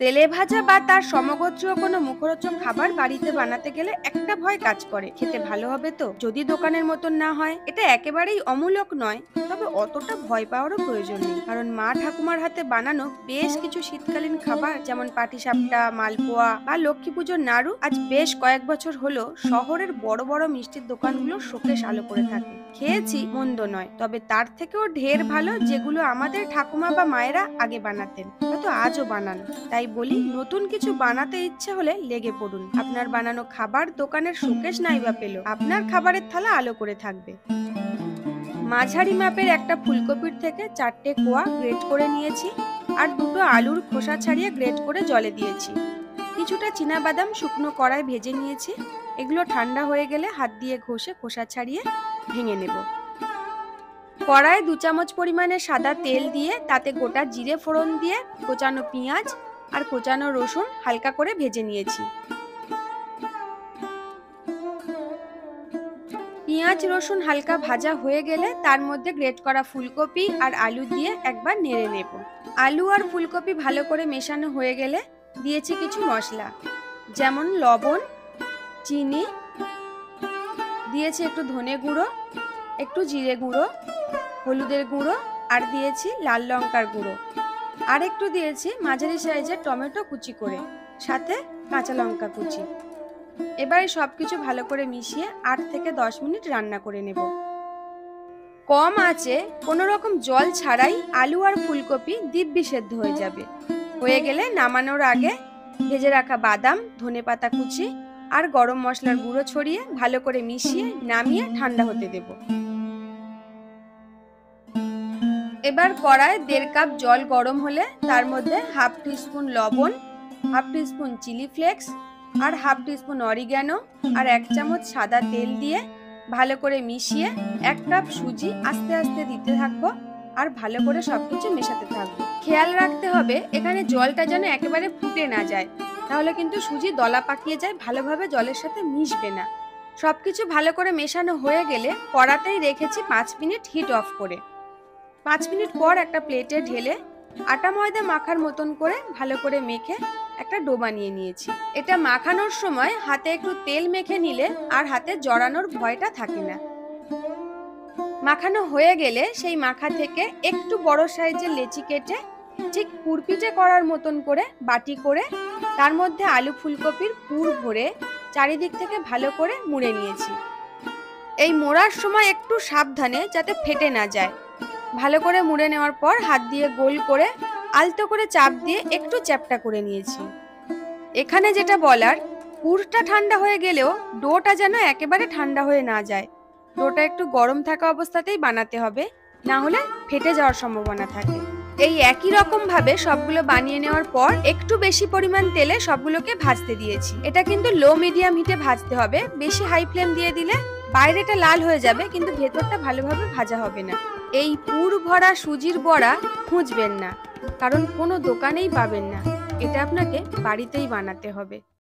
তেলে ভাজা বা তার সমগোত্রীয় কোনো মুখরোচক খাবার বাড়িতে বানাতে গেলে একটা ভয় কাজ করে, খেতে ভালো হবে তো? যদি দোকানের মতন না হয়। এটা একেবারেই অমূলক নয়, তবে অতটা ভয় পাওয়ারও প্রয়োজন নেই, কারণ মা ঠাকুমার হাতে বানানো বেশ কিছু শীতকালীন খাবার যেমন পাটিসাপটা, মালপোয়া বা লক্ষ্মী পুজোর নাড়ু আজ বেশ কয়েক বছর হলো শহরের বড় বড় মিষ্টির দোকানগুলো শোকেস আলো করে থাকে। খেয়েছি, মন্দ নয়, তবে তার থেকেও ঢের ভালো যেগুলো আমাদের ঠাকুমা বা মায়েরা আগে বানাতেন, হয়তো আজও বানান। তাই বলি, নতুন কিছু বানাতে ইচ্ছে হলে লেগে পড়ুন। আপনার বানানো খাবার দোকানের শোকেস নাই বা পেল, আপনার খাবারের থালা আলো করে থাকবে। মাঝারি মাপের একটা ফুলকপির থেকে 4টে কোয়া গ্রেট করে নিয়েছি, আর 2টো আলুর খোসা ছাড়িয়ে গ্রেট করে জলে দিয়েছি। কিছুটা চীনাবাদাম শুকনো কড়ায় ভেজে নিয়েছি। এগুলো ঠান্ডা হয়ে গেলে হাত দিয়ে ঘষে খোসা ছাড়িয়ে ভেঙে নেব। কড়ায় 2 চামচ পরিমাণে সাদা তেল দিয়ে তাতে গোটা জিরে ফোড়ন দিয়ে কোচানো পেঁয়াজ আর কোচানো রসুন হালকা করে ভেজে নিয়েছি। পেঁয়াজ রসুন হালকা ভাজা হয়ে গেলে তার মধ্যে গ্রেট করা ফুলকপি আর আলু দিয়ে একবার নেড়ে নেব। আলু আর ফুলকপি ভালো করে মেশানো হয়ে গেলে দিয়েছি কিছু মশলা, যেমন লবণ, চিনি, দিয়েছি একটু ধনে গুঁড়ো, একটু জিরে গুঁড়ো, হলুদের গুঁড়ো, আর দিয়েছি লাল লঙ্কার গুঁড়ো, আর একটু দিয়েছি মাঝারি সাইজের টমেটো কুচি করে, সাথে কাঁচা লঙ্কা কুচি। এবারে সবকিছু ভালো করে মিশিয়ে 8 থেকে 10 মিনিট রান্না করে নেব। কম আঁচে কোনো রকম জল ছাড়াই আলু আর ফুলকপি দিব্যি সেদ্ধ হয়ে যাবে। হয়ে গেলে নামানোর আগে ভেজে রাখা বাদাম, ধনেপাতা কুচি আর গরম মশলার গুঁড়ো ছড়িয়ে ভালো করে মিশিয়ে নামিয়ে ঠান্ডা হতে দেব। এবার কড়ায় 1.5 কাপ জল গরম হলে তার মধ্যে হাফ টিস্পুন লবণ, হাফ টিস্পুন চিলি ফ্লেক্স আর হাফ টিস্পুন অরিগ্যানো আর 1 চামচ সাদা তেল দিয়ে ভালো করে মিশিয়ে 1 কাপ সুজি আস্তে আস্তে দিতে থাকবো আর ভালো করে সবকিছু মেশাতে থাকবো। খেয়াল রাখতে হবে এখানে জলটা যেন একেবারে ফুটে না যায়, তাহলে কিন্তু সুজি দলা পাকিয়ে যায়, ভালোভাবে জলের সাথে মিশবে না। সবকিছু ভালো করে মেশানো হয়ে গেলে কড়াতেই রেখেছি 5 মিনিট হিট অফ করে। 5 মিনিট পর একটা প্লেটে ঢেলে আটা ময়দা মাখার মতন করে ভালো করে মেখে একটা ডো বানিয়ে নিয়েছি। এটা মাখানোর সময় হাতে একটু তেল মেখে নিলে আর হাতে জড়ানোর ভয়টা থাকে না। মাখানো হয়ে গেলে সেই মাখা থেকে একটু বড় সাইজের লেচি কেটে ঠিক পুরপিঠে করার মতন করে বাটি করে তার মধ্যে আলু ফুলকপির পুর ভরে চারিদিক থেকে ভালো করে মুড়ে নিয়েছি। এই মোড়ার সময় একটু সাবধানে যাতে ফেটে না যায়। ভালো করে মুড়ে নেওয়ার পর হাত দিয়ে গোল করে আলতো করে চাপ দিয়ে একটু চ্যাপ্টা করে নিয়েছি। এখানে যেটা বলার, পুরটা ঠান্ডা হয়ে গেলেও ডোটা যেন একেবারে ঠান্ডা হয়ে না যায়। ডোটা একটু গরম থাকা অবস্থাতেই বানাতে হবে, না হলে ফেটে যাওয়ার সম্ভাবনা থাকে। এই একই রকম ভাবে সবগুলো বানিয়ে নেওয়ার পর একটু বেশি পরিমাণ তেলে সবগুলোকে ভাজতে দিয়েছি। এটা কিন্তু লো মিডিয়াম হিটে ভাজতে হবে, বেশি হাই ফ্লেম দিয়ে দিলে বাইরেটা লাল হয়ে যাবে কিন্তু ভেতরটা ভালোভাবে ভাজা হবে না। এই পুর ভরা সুজির বড়া খুঁজবেন না, কারণ কোনো দোকানেই পাবেন না। এটা আপনাকে বাড়িতেই বানাতে হবে।